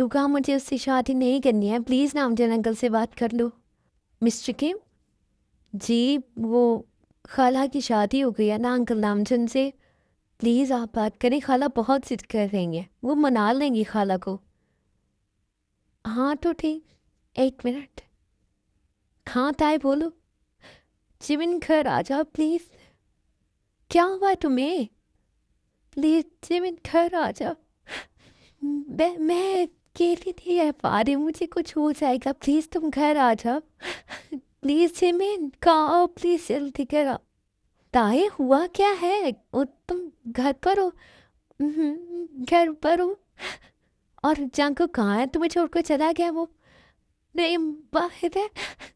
Suga, मुझे उससे शादी नहीं करनी है, प्लीज़ नामजन अंकल से बात कर लो। मिस्टर किम जी, वो खाला की शादी हो गई है ना अंकल नामजन से, प्लीज़ आप बात करें, खाला बहुत जिद कर रही हैं, वो मना लेंगी खाला को। हाँ तो ठीक, एक मिनट। हाँ ताई बोलो। जिमिन घर आ जाओ प्लीज़। क्या हुआ तुम्हें? प्लीज़ जिमिन घर आ जाओ। मैं अकेली नहीं रह पा रही, मुझे कुछ हो जाएगा, प्लीज़ तुम घर आ जाओ। प्लीज़ जिमिन कहाँ हो, प्लीज़ जल्दी घर आओ। ताए हुआ क्या है? तुम घर पर हो? घर पर हो? और जंको कहाँ है? तुम्हें छोड़कर चला गया वो? नहीं, बाहर है,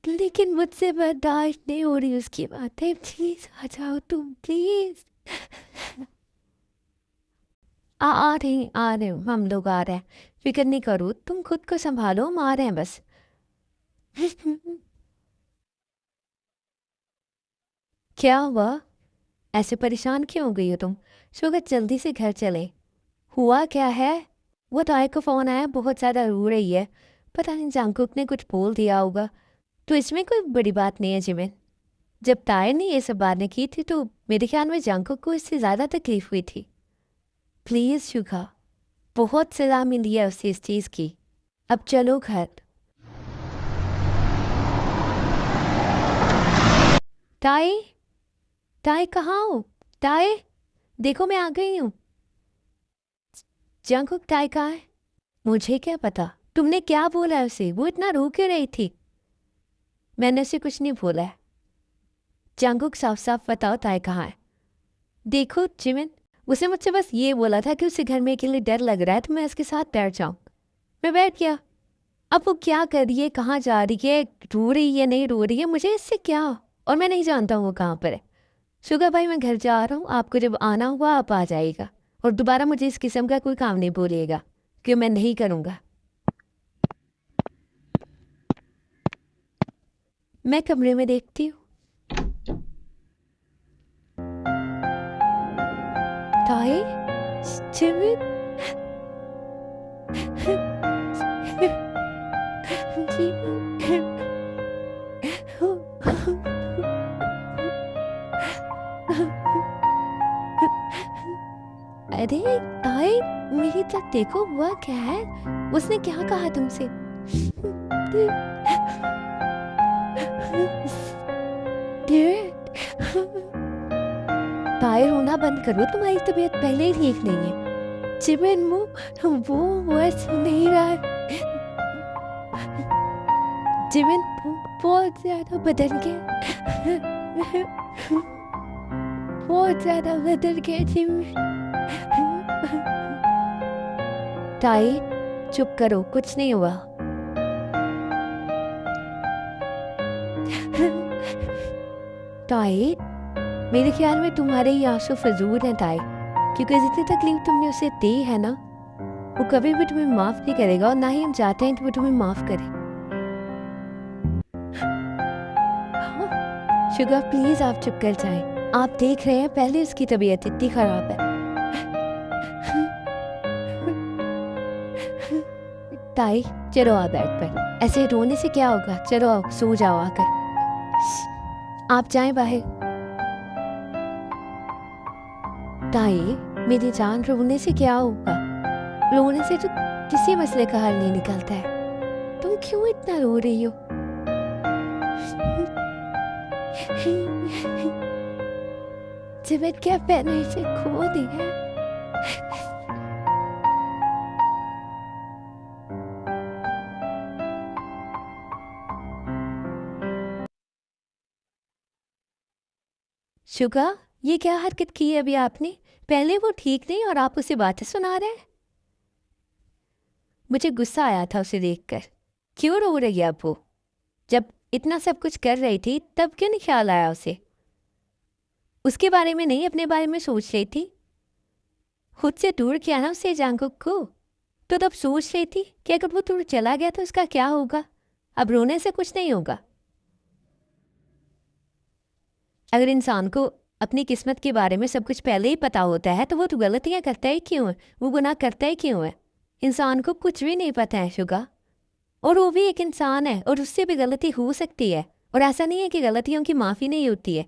लेकिन मुझसे बर्दाश्त नहीं हो रही उसकी बातें, प्लीज़ आ जाओ तुम, प्लीज़। आ रहे हो, हम लोग आ रहे हैं, फिक्र नहीं करो, तुम खुद को संभालो, हम आ रहे हैं बस। क्या हुआ? ऐसे परेशान क्यों हो गई हो तुम? शुगर जल्दी से घर चले। हुआ क्या है? वो ताई को फ़ोन आया, बहुत ज़्यादा रो रही है, पता नहीं जंकुक ने कुछ बोल दिया होगा। तो इसमें कोई बड़ी बात नहीं है जिमिन। जब ताई ने ये सब बातें की थी तो मेरे ख्याल में जंकुक को इससे ज़्यादा तकलीफ हुई थी। प्लीज़ शुगा, बहुत सज़ा मिली है उसे इस चीज़ की, अब चलो घर। ताई, ताई कहाँ हो? ताई, देखो मैं आ गई हूँ। जंकुक ताई कहाँ है? मुझे क्या पता, तुमने क्या बोला है उसे? वो इतना रो क्यों रही थी? मैंने उसे कुछ नहीं बोला है। जंकुक साफ साफ बताओ ताई कहाँ है? देखो जिमिन, उसे मुझसे बस ये बोला था कि उसे घर में अकेले डर लग रहा है तो मैं उसके साथ बैठ जाऊँ। मैं बैठ गया। अब वो क्या कर रही है, कहाँ जा रही है, रो रही है नहीं रो रही है, मुझे इससे क्या? और मैं नहीं जानता हूँ वो कहाँ पर है। शुगर भाई मैं घर जा रहा हूँ, आपको जब आना हुआ आप आ जाइएगा, और दोबारा मुझे इस किस्म का कोई काम नहीं बोलिएगा, कि मैं नहीं करूँगा। मैं कमरे में देखती हूँ। ताई, जिमिन, अरे ताई, मेरी तरफ देखो, हुआ क्या है? उसने क्या कहा तुमसे? ताई रोना बंद करो, तुम्हारी तबीयत पहले ही ठीक नहीं है। जिमिन वो बस नहीं रहा है। जिमिन बहुत ज्यादा बदल गया। बहुत ज्यादा बदल गया जिमिन। ताई चुप करो, कुछ नहीं हुआ। ताई, मेरे ख्याल में तुम्हारे ये आंसू फजूल हैं ताई, क्योंकि जितनी तकलीफ तुमने उसे दी है ना, वो कभी भी तुम्हें माफ नहीं करेगा, और ना ही हम चाहते हैं कि वो तुम्हें माफ करे। शुगर प्लीज आप चुप कर जाएं, आप देख रहे हैं पहले उसकी तबीयत इतनी खराब है। ताई चलो आ बेड पर, ऐसे रोने से क्या होगा, चलो आओ सो जाओ आकर। आप जाएं बाहर। ताई मेरी जान, रोने से क्या होगा? रोने से तो किसी मसले का हल नहीं निकलता है, तुम क्यों इतना रो रही हो? जिमिन क्या मैंने इसे खो दिया? शुगा, ये क्या हरकत की है अभी आपने? पहले वो ठीक नहीं और आप उसे बातें सुना रहे हैं। मुझे गुस्सा आया था उसे देखकर। क्यों रो रही है अब वो? जब इतना सब कुछ कर रही थी तब क्यों नहीं ख्याल आया उसे? उसके बारे में नहीं, अपने बारे में सोच रही थी। खुद से दूर किया ना उसे जांगुक को, तो तब सोच रही थी कि अगर वो दूर चला गया तो उसका क्या होगा। अब रोने से कुछ नहीं होगा। अगर इंसान को अपनी किस्मत के बारे में सब कुछ पहले ही पता होता है तो वो तो गलतियां करता ही क्यों है, वो गुनाह करता ही क्यों है? इंसान को कुछ भी नहीं पता है शुगा, और वो भी एक इंसान है और उससे भी गलती हो सकती है। और ऐसा नहीं है कि गलतियों की माफ़ी नहीं होती है।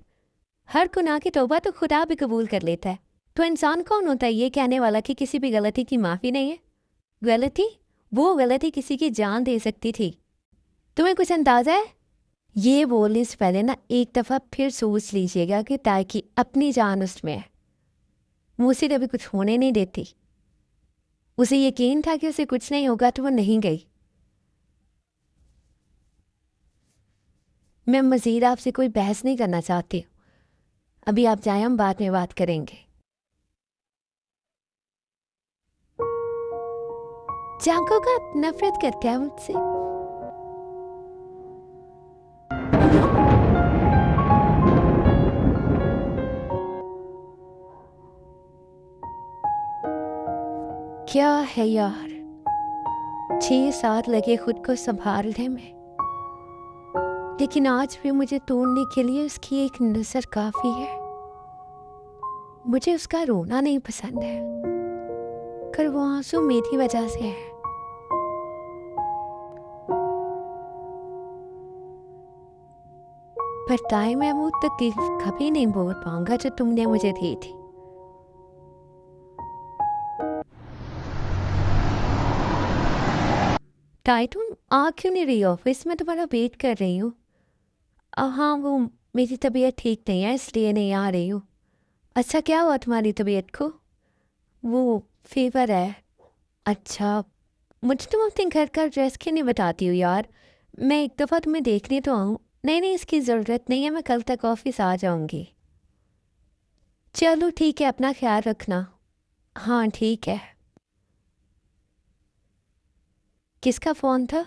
हर गुनाह की तौबा तो खुदा भी कबूल कर लेता है। तो इंसान कौन होता है ये कहने वाला कि किसी भी गलती की माफ़ी नहीं है? गलती, वो गलती किसी की जान दे सकती थी। तुम्हें कुछ अंदाज़ा है? ये बोलने से पहले ना एक दफ़ा फिर सोच लीजिएगा कि ताकि अपनी जान उसमें है। मुझसे कभी कुछ होने नहीं देती। उसे यकीन था कि उसे कुछ नहीं होगा तो वो नहीं गई। मैं मज़ीद आपसे कोई बहस नहीं करना चाहती। अभी आप जाएं, हम बाद में बात करेंगे। जांको का नफरत करता है मुझसे। क्या है यार, 6 साल लगे खुद को संभालने में, लेकिन आज भी मुझे तोड़ने के लिए उसकी एक नजर काफी है। मुझे उसका रोना नहीं पसंद है, कर वो आंसू मेरी वजह से है। पर ताई मैं वो तकलीफ कभी नहीं भूल पाऊंगा जो तुमने मुझे दी थी। ताई तुम आ क्यों नहीं रही ऑफिस में? तुम्हारा वेट कर रही हूँ। हाँ, वो मेरी तबीयत ठीक नहीं है इसलिए नहीं आ रही हूँ। अच्छा, क्या हुआ तुम्हारी तबीयत को? वो फीवर है। अच्छा, मुझे तुम अपने घर का एड्रेस क्यों नहीं बताती हो यार? मैं एक दफ़ा तुम्हें देखने तो आऊँ। नहीं नहीं, इसकी ज़रूरत नहीं है, मैं कल तक ऑफिस आ जाऊँगी। चलो ठीक है, अपना ख्याल रखना। हाँ ठीक है। किसका फ़ोन था?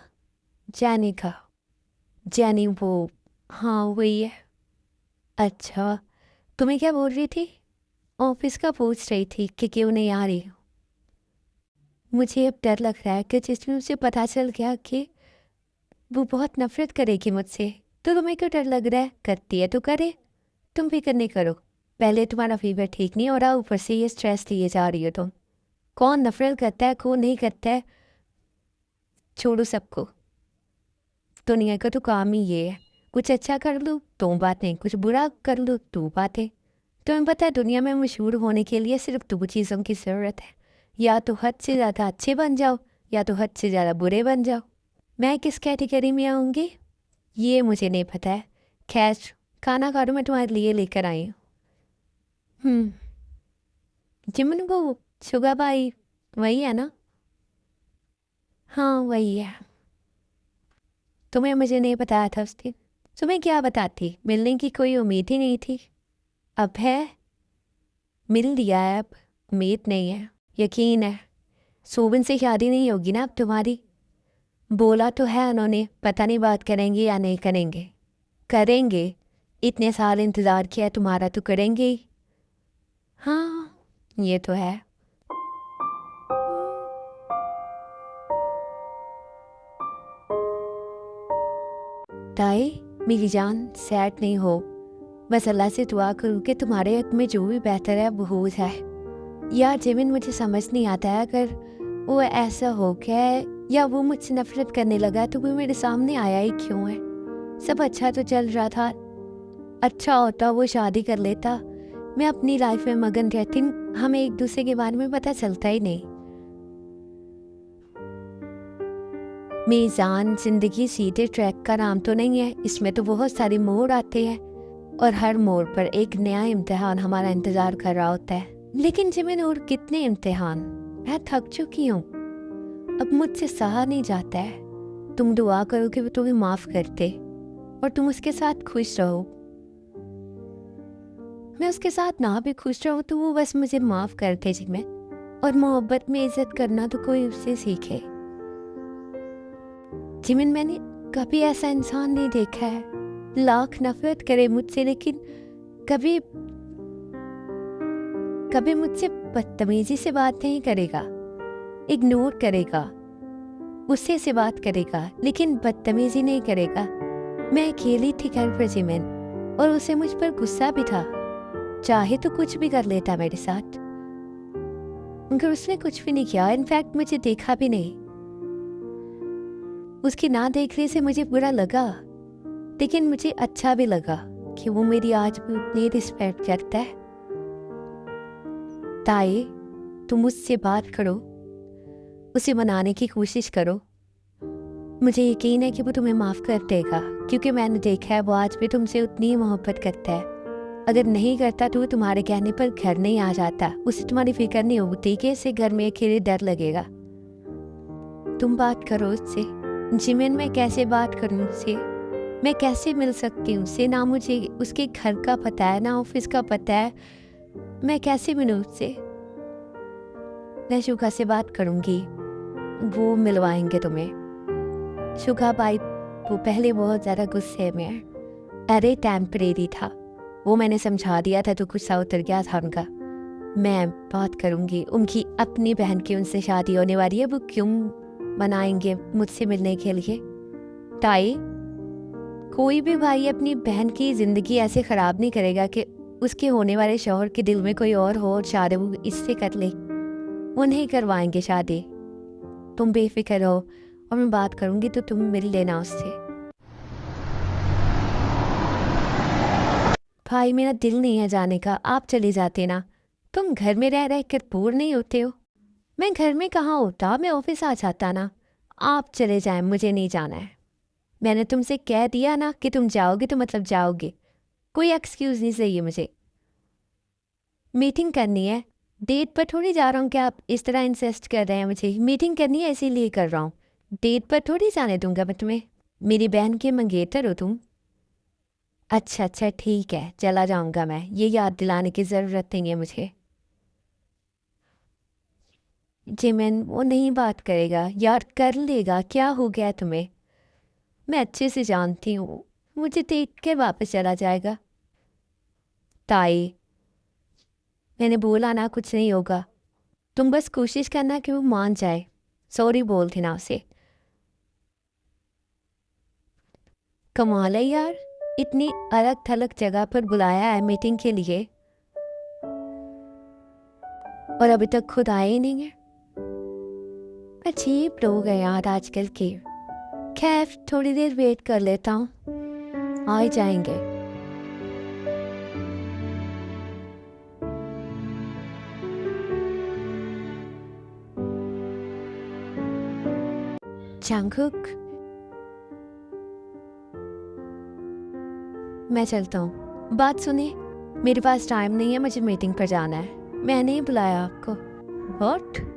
जैनी का। जैनी वो, हाँ वही है। अच्छा, तुम्हें क्या बोल रही थी? ऑफिस का पूछ रही थी कि क्यों नहीं आ रही हो। मुझे अब डर लग रहा है कि जिस दिन उसे पता चल गया कि वो बहुत नफरत करेगी मुझसे, तो तुम्हें क्यों डर लग रहा है? करती है तो करे, तुम फिक्र नहीं करो। पहले तुम्हारा फीवर ठीक नहीं हो रहा, ऊपर से ये स्ट्रेस लिए जा रही हो तुम। कौन नफरत करता है कौन नहीं करता है, छोड़ो सबको। दुनिया का तो काम ही ये है, कुछ अच्छा कर लो तो बातें, कुछ बुरा कर लो तो बातें। तुम्हें पता है दुनिया में मशहूर होने के लिए सिर्फ 2 चीज़ों की ज़रूरत है, या तो हद से ज़्यादा अच्छे बन जाओ या तो हद से ज़्यादा बुरे बन जाओ। मैं किस कैटेगरी में आऊँगी ये मुझे नहीं पता है। खैर, खाना खा लो, मैं तुम्हारे लिए लेकर आई हूँ। हम्म, जिमन वो शुगा बाई वही है ना? हाँ वही है। तुम्हें मुझे नहीं बताया था उस दिन। तुम्हें क्या बताती, मिलने की कोई उम्मीद ही नहीं थी। अब है, मिल लिया है, अब उम्मीद नहीं है। यकीन है सोबिन से शादी नहीं होगी ना अब तुम्हारी? बोला तो है उन्होंने, पता नहीं बात करेंगे या नहीं करेंगे। करेंगे, इतने साल इंतज़ार किया है तुम्हारा तो करेंगे ही। हाँ ये तो है। ताई मेरी जान, सैड नहीं हो। बस अल्लाह से दुआ करूँ कि तुम्हारे हक में जो भी बेहतर है वो हो जाए। यार जिमिन, मुझे समझ नहीं आता है, अगर वो ऐसा हो गया है या वो मुझसे नफरत करने लगा तो वो मेरे सामने आया ही क्यों है? सब अच्छा तो चल रहा था। अच्छा होता वो शादी कर लेता, मैं अपनी लाइफ में मगन रहती, हमें एक दूसरे के बारे में पता चलता ही नहीं। मीज़ान जिंदगी सीधे ट्रैक का नाम तो नहीं है, इसमें तो बहुत सारे मोड़ आते हैं और हर मोड़ पर एक नया इम्तिहान हमारा इंतजार कर रहा होता है। लेकिन जिमिन, और कितने इम्तिहान, मैं थक चुकी हूँ, अब मुझसे सहा नहीं जाता है। तुम दुआ करो कि वो तुम्हें माफ कर दे और तुम उसके साथ खुश रहो। मैं उसके साथ ना भी खुश रहूँ तो वो बस मुझे माफ कर दे जिमिन, और मोहब्बत में इज्जत करना तो कोई उससे सीखे। जिमिन, मैंने कभी ऐसा इंसान नहीं देखा है, लाख नफरत करे मुझसे लेकिन कभी कभी मुझसे बदतमीजी से बात नहीं करेगा, इग्नोर करेगा, गुस्से से बात करेगा लेकिन बदतमीजी नहीं करेगा। मैं अकेली थी घर पर जिमिन, और उसे मुझ पर गुस्सा भी था, चाहे तो कुछ भी कर लेता मेरे साथ। मगर उसने कुछ भी नहीं किया, इनफैक्ट मुझे देखा भी नहीं। उसकी ना देखने से मुझे बुरा लगा, लेकिन मुझे अच्छा भी लगा कि वो मेरी आज भी उतनी रिस्पेक्ट करता है। ताई, तुम उससे बात करो, उसे मनाने की कोशिश करो। मुझे यकीन है कि वो तुम्हें माफ़ कर देगा, क्योंकि मैंने देखा है वो आज भी तुमसे उतनी ही मोहब्बत करता है। अगर नहीं करता तो वो तुम्हारे कहने पर घर नहीं आ जाता। उसे तुम्हारी फिक्र नहीं होती कि इसे घर में अकेले डर लगेगा। तुम बात करो उससे। जिमिन, मैं कैसे बात करूं उससे? मैं कैसे मिल सकती हूँ उससे? ना मुझे उसके घर का पता है, ना ऑफिस का पता है। मैं कैसे मिलूँ उससे? मैं शुगा से बात करूंगी, वो मिलवाएंगे तुम्हें। शुगा भाई वो पहले बहुत ज़्यादा गुस्से में है। अरे टेम्परेरी था, वो मैंने समझा दिया था तो गुस्सा उतर गया था उनका। मैं बात करूंगी, उनकी अपनी बहन की उनसे शादी होने वाली है, वो क्यों मनाएंगे मुझसे मिलने के लिए? ताई, कोई भी भाई अपनी बहन की ज़िंदगी ऐसे ख़राब नहीं करेगा कि उसके होने वाले शौहर के दिल में कोई और हो और शादी वो इससे कर ले। वो नहीं करवाएंगे शादी। तुम बेफिक्र हो, और मैं बात करूंगी तो तुम मिल लेना उससे। भाई, मेरा दिल नहीं है जाने का, आप चले जाते ना। तुम घर में रह रह कर बोर नहीं होते हो? मैं घर में कहाँ होता, मैं ऑफिस आ जाता ना। आप चले जाएं, मुझे नहीं जाना है। मैंने तुमसे कह दिया ना कि तुम जाओगे तो मतलब जाओगे, कोई एक्सक्यूज़ नहीं चाहिए मुझे। मीटिंग करनी है, डेट पर थोड़ी जा रहा हूँ कि आप इस तरह इंसिस्ट कर रहे हैं। मुझे मीटिंग करनी है इसीलिए कर रहा हूँ, डेट पर थोड़ी जाने दूंगा मैं तुम्हें। मेरी बहन के मंगेतर हो तुम। अच्छा अच्छा ठीक है, चला जाऊंगा मैं, ये याद दिलाने की ज़रूरत नहीं है मुझे। जिमिन, वो नहीं बात करेगा यार, कर लेगा, क्या हो गया तुम्हें? मैं अच्छे से जानती हूँ, मुझे देख के वापस चला जाएगा। ताई, मैंने बोला ना कुछ नहीं होगा, तुम बस कोशिश करना कि वो मान जाए। सॉरी बोल देना उसे। कमाल है यार, इतनी अलग थलग जगह पर बुलाया है मीटिंग के लिए और अभी तक खुद आए ही नहीं है। अजीब लोग हैं यार आजकल के। खैर, थोड़ी देर वेट कर लेता हूँ, आ ही जाएंगे। जंगकुक, मैं चलता हूँ। बात सुनिए, मेरे पास टाइम नहीं है, मुझे मीटिंग पर जाना है। मैंने ही बुलाया आपको। व्हाट?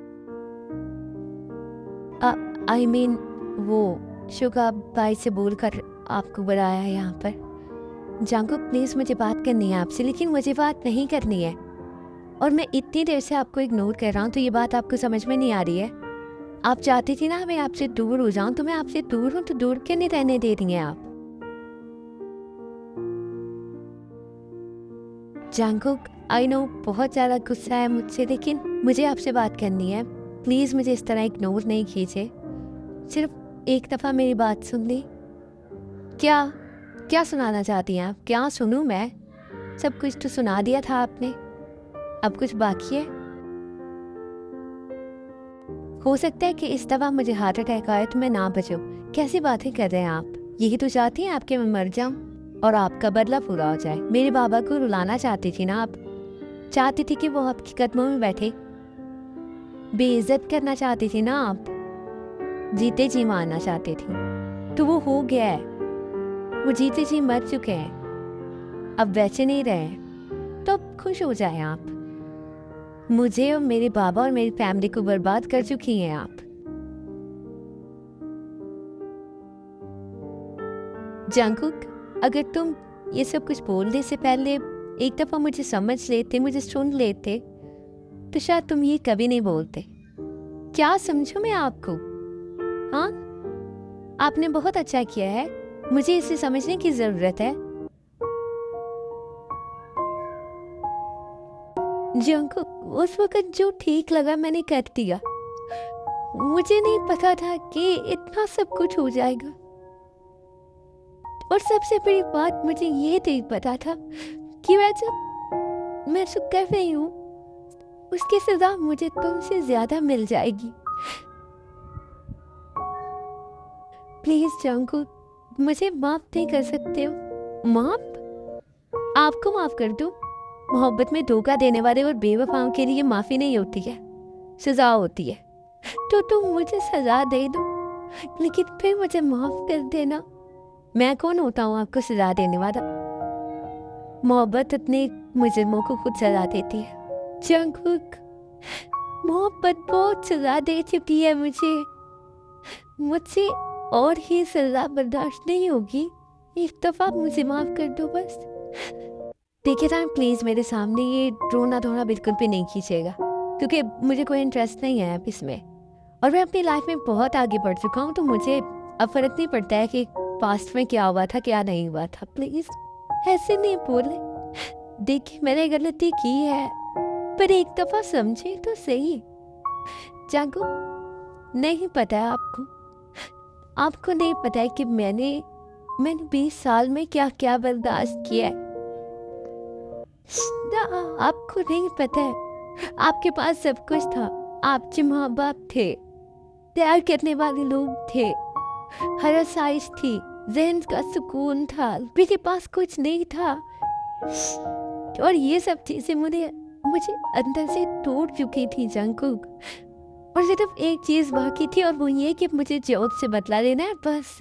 आई मीन, वो शुगा भाई से बोलकर आपको बुलाया है यहाँ पर। जंगकुक, प्लीज़ मुझे बात करनी है आपसे, लेकिन मुझे बात नहीं करनी है। और मैं इतनी देर से आपको इग्नोर कर रहा हूँ तो ये बात आपको समझ में नहीं आ रही है? आप चाहती थी ना मैं आपसे दूर हो जाऊं, तो मैं आपसे दूर हूं, तो दूर क्यों नहीं रहने दे रही हैं आप? जंगकुक, आई नो बहुत ज़्यादा गुस्सा है मुझसे, लेकिन मुझे आपसे बात करनी है। प्लीज़ मुझे इस तरह इग्नोर नहीं कीजिए। सिर्फ एक दफ़ा मेरी बात सुन ली। क्या क्या सुनाना चाहती हैं आप? क्या सुनूं मैं? सब कुछ तो सुना दिया था आपने, अब कुछ बाकी है? हो सकता है कि इस दफ़ा मुझे हार्ट अटैक आए तो मैं ना बचूं। कैसी बातें कर रहे हैं आप? यही तो चाहती हैं आपके मैं मर जाऊं और आपका बदला पूरा हो जाए। मेरे बाबा को रुलाना चाहती थी ना आप? चाहती थी कि वो आपके कदमों में बैठे? बेइज्जत करना चाहती थी ना आप? जीते जी मारना चाहती थी, तो वो हो गया है। वो जीते जी मर चुके हैं, अब वैसे नहीं रहे, तो अब खुश हो जाए आप। मुझे और मेरे बाबा और मेरी फैमिली को बर्बाद कर चुकी हैं आप। जंगकुक, अगर तुम ये सब कुछ बोलने से पहले एक दफ़ा मुझे समझ लेते, मुझे सुन लेते, तो शायद तुम ये कभी नहीं बोलते। क्या समझूं मैं आपको? हाँ, आपने बहुत अच्छा किया है, मुझे इसे समझने की ज़रूरत है। जंगकुक, उस वक्त जो ठीक लगा मैंने कर दिया। मुझे नहीं पता था कि इतना सब कुछ हो जाएगा, और सबसे बड़ी बात, मुझे ये नहीं पता था कि मैं जो कर रही हूँ उसकी सजा मुझे तुमसे ज्यादा मिल जाएगी। प्लीज जंगकुक, मुझे माफ नहीं कर सकते हो? माफ? आपको माफ कर दूं? मोहब्बत में धोखा देने वाले और बेवफाओं के लिए माफी नहीं होती है, सजा होती है। तो तुम मुझे सजा दे दो, लेकिन फिर मुझे माफ कर देना। मैं कौन होता हूँ आपको सजा देने वाला? मोहब्बत अपने मुजरिमों को खुद सजा देती है। जंगकुक, मोहब्बत बहुत सजा दे चुकी है मुझे। मुझसे और ही सजा बर्दाश्त नहीं होगी। एक दफा मुझे माफ कर दो बस। देखिए टाइम, प्लीज मेरे सामने ये रोना धोना बिल्कुल भी नहीं खींचेगा, क्योंकि मुझे कोई इंटरेस्ट नहीं है अब इसमें। और मैं अपनी लाइफ में बहुत आगे बढ़ चुका हूँ, तो मुझे अब फर्क नहीं पड़ता है कि पास्ट में क्या हुआ था क्या नहीं हुआ था। प्लीज ऐसे नहीं बोले। देखिए मैंने गलती की है, पर एक दफा समझे तो सही। जागो, नहीं पता है आपको नहीं पता है कि मैंने 20 साल में क्या क्या बर्दाश्त किया है। आपको नहीं पता है, आपके पास सब कुछ था। आपके माँ बाप थे, प्यार करने वाले लोग थे, हर आसाइश थी, ज़हन का सुकून था। मेरे पास कुछ नहीं था, और ये सब चीजें मुझे अंदर से टूट चुकी थी जंगकुक। और सिर्फ एक चीज बाकी थी, और वो ये कि मुझे जोत से बदला लेना है बस।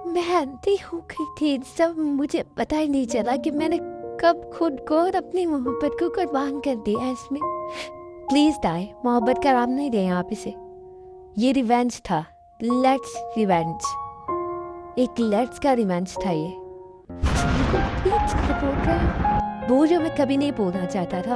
मैं अंधी हो गई थी, सब मुझे पता ही नहीं चला कि मैंने कब खुद को और अपनी मोहब्बत को कुर्बान कर दिया इसमें। प्लीज डाई, मोहब्बत का नाम नहीं दें आप इसे। ये रिवेंज था, लेट्स रिवेंज। एक लेट्स का रिवेंज था ये। बोल रहा हूँ, वो जो मैं कभी नहीं बोलना चाहता था।